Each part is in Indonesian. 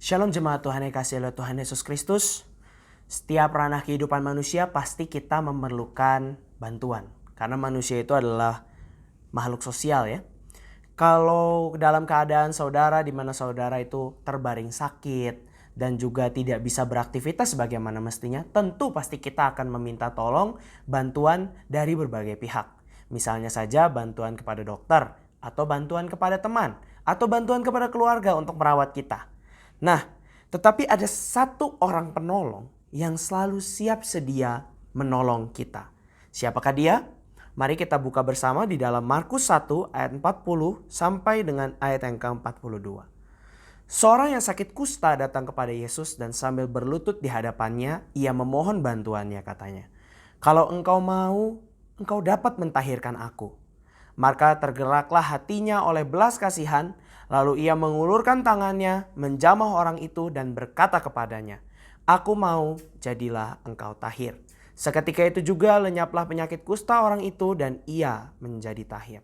Shalom jemaat Tuhan yang kasih oleh Tuhan Yesus Kristus. Setiap ranah kehidupan manusia pasti kita memerlukan bantuan. Karena manusia itu adalah makhluk sosial ya. Kalau dalam keadaan saudara di mana saudara itu terbaring sakit dan juga tidak bisa beraktivitas sebagaimana mestinya, tentu pasti kita akan meminta tolong bantuan dari berbagai pihak. Misalnya saja bantuan kepada dokter, atau bantuan kepada teman, atau bantuan kepada keluarga untuk merawat kita. Nah, tetapi ada satu orang penolong yang selalu siap sedia menolong kita. Siapakah dia? Mari kita buka bersama di dalam Markus 1 ayat 40 sampai dengan ayat yang ke-42. Seorang yang sakit kusta datang kepada Yesus dan sambil berlutut di hadapannya, ia memohon bantuannya katanya. Kalau engkau mau, engkau dapat mentahirkan aku. Maka tergeraklah hatinya oleh belas kasihan, lalu ia mengulurkan tangannya, menjamah orang itu dan berkata kepadanya, "Aku mau, jadilah engkau tahir." Seketika itu juga lenyaplah penyakit kusta orang itu dan ia menjadi tahir.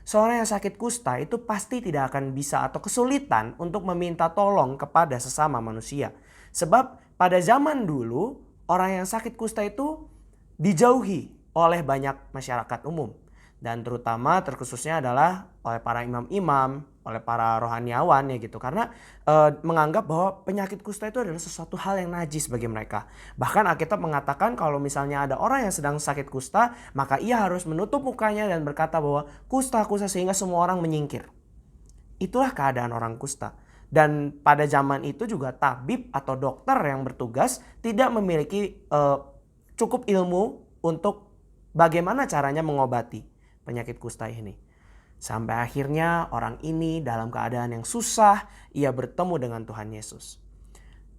Seorang yang sakit kusta itu pasti tidak akan bisa atau kesulitan untuk meminta tolong kepada sesama manusia. Sebab pada zaman dulu orang yang sakit kusta itu dijauhi oleh banyak masyarakat umum. Dan terkhususnya adalah oleh para imam-imam, oleh para rohaniawan ya gitu. Karena menganggap bahwa penyakit kusta itu adalah sesuatu hal yang najis bagi mereka. Bahkan Alkitab mengatakan kalau misalnya ada orang yang sedang sakit kusta, maka ia harus menutup mukanya dan berkata bahwa kusta sehingga semua orang menyingkir. Itulah keadaan orang kusta. Dan pada zaman itu juga tabib atau dokter yang bertugas tidak memiliki cukup ilmu untuk bagaimana caranya mengobati penyakit kusta ini. Sampai akhirnya orang ini dalam keadaan yang susah, ia bertemu dengan Tuhan Yesus.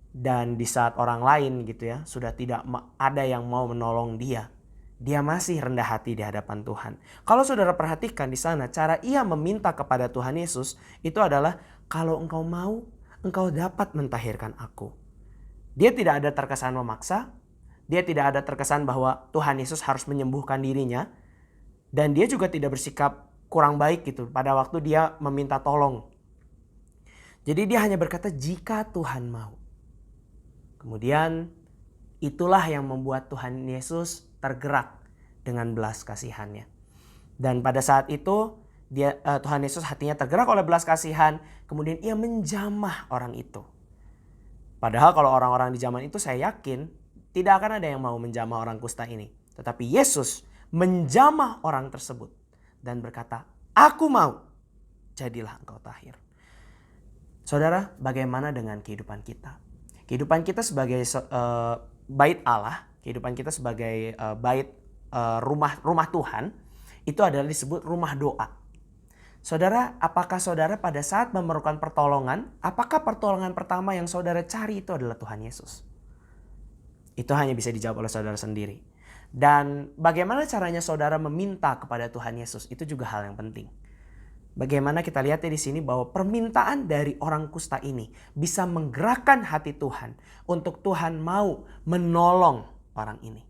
Dan di saat orang lain gitu ya, sudah tidak ada yang mau menolong dia, dia masih rendah hati di hadapan Tuhan. Kalau saudara perhatikan di sana, cara ia meminta kepada Tuhan Yesus itu adalah, kalau engkau mau, engkau dapat mentahirkan aku. Dia tidak ada terkesan memaksa, dia tidak ada terkesan bahwa Tuhan Yesus harus menyembuhkan dirinya. Dan dia juga tidak bersikap kurang baik gitu pada waktu dia meminta tolong. Jadi dia hanya berkata jika Tuhan mau. Kemudian itulah yang membuat Tuhan Yesus tergerak dengan belas kasihannya. Dan pada saat itu Tuhan Yesus hatinya tergerak oleh belas kasihan. Kemudian ia menjamah orang itu. Padahal kalau orang-orang di zaman itu saya yakin tidak akan ada yang mau menjamah orang kusta ini. Tetapi Yesus menjamah orang tersebut dan berkata, "Aku mau, jadilah engkau tahir." Saudara, bagaimana dengan kehidupan kita? Kehidupan kita sebagai bait Allah, kehidupan kita sebagai bait rumah Tuhan, itu adalah disebut rumah doa. Saudara, apakah saudara pada saat memerlukan pertolongan, apakah pertolongan pertama yang saudara cari itu adalah Tuhan Yesus? Itu hanya bisa dijawab oleh saudara sendiri. Dan bagaimana caranya saudara meminta kepada Tuhan Yesus itu juga hal yang penting. Bagaimana kita lihat di sini bahwa permintaan dari orang kusta ini bisa menggerakkan hati Tuhan untuk Tuhan mau menolong orang ini.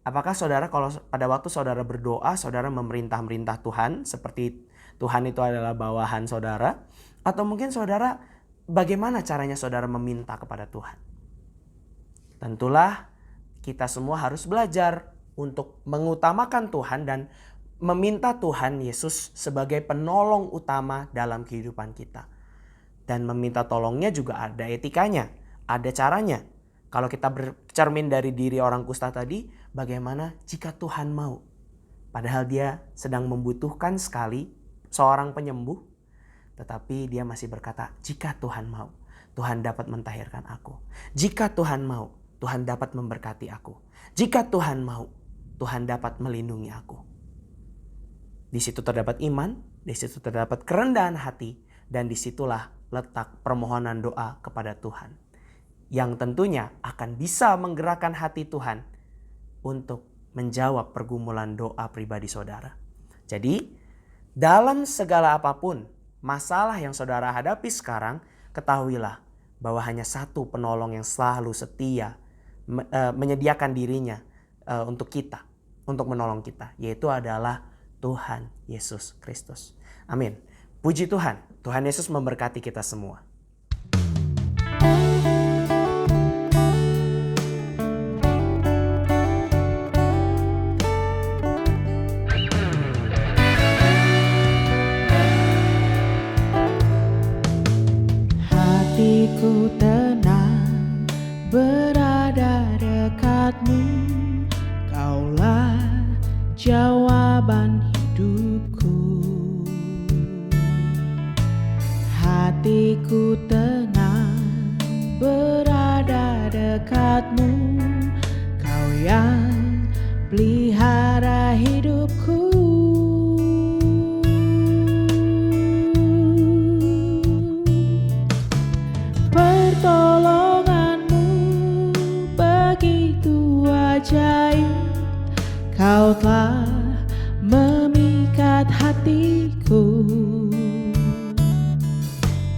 Apakah saudara kalau pada waktu saudara berdoa, saudara memerintah Tuhan seperti Tuhan itu adalah bawahan saudara? Atau mungkin saudara bagaimana caranya saudara meminta kepada Tuhan? Tentulah kita semua harus belajar untuk mengutamakan Tuhan dan meminta Tuhan Yesus sebagai penolong utama dalam kehidupan kita. Dan meminta tolongnya juga ada etikanya, ada caranya. Kalau kita bercermin dari diri orang kusta tadi, bagaimana jika Tuhan mau? Padahal dia sedang membutuhkan sekali seorang penyembuh, tetapi dia masih berkata, jika Tuhan mau, Tuhan dapat mentahirkan aku. Jika Tuhan mau, Tuhan dapat memberkati aku. Jika Tuhan mau, Tuhan dapat melindungi aku. Di situ terdapat iman, di situ terdapat kerendahan hati, dan disitulah letak permohonan doa kepada Tuhan. Yang tentunya akan bisa menggerakkan hati Tuhan untuk menjawab pergumulan doa pribadi saudara. Jadi, dalam segala apapun masalah yang saudara hadapi sekarang, ketahuilah bahwa hanya satu penolong yang selalu setia menyediakan dirinya untuk kita, untuk menolong kita, yaitu adalah Tuhan Yesus Kristus. Amin. Puji Tuhan, Tuhan Yesus memberkati kita semua. beban hidupku. Hatiku tenang berada dekatmu, Kau yang pelihara hidupku. Pertolonganmu begitu ajaib, Kau telah memikat hatiku.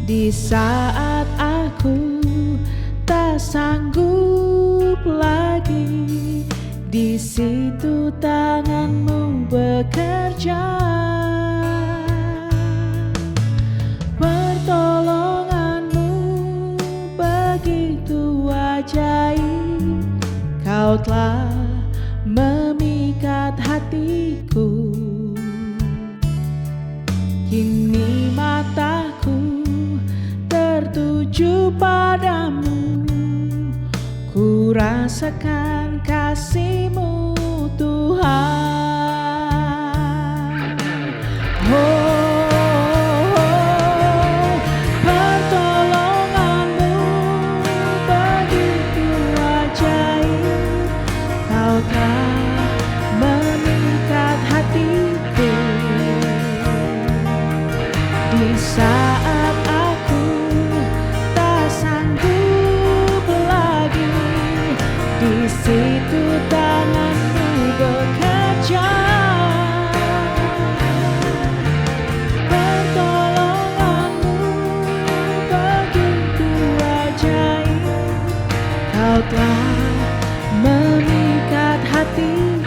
Di saat aku tak sanggup lagi, di situ tanganmu bekerja. Pertolonganmu begitu ajaib, Kau telah memikat hatiku. Kini mataku tertuju padamu, ku rasakan kasih-Mu Tuhan. Pertolongan-Mu begitu ajaib, Kau telah memikat hatiku. Di saat aku tak sanggup lagi, di situ tangan-Mu bekerja. Pertolongan-Mu begitu ajaib, Kau telah memikat hati.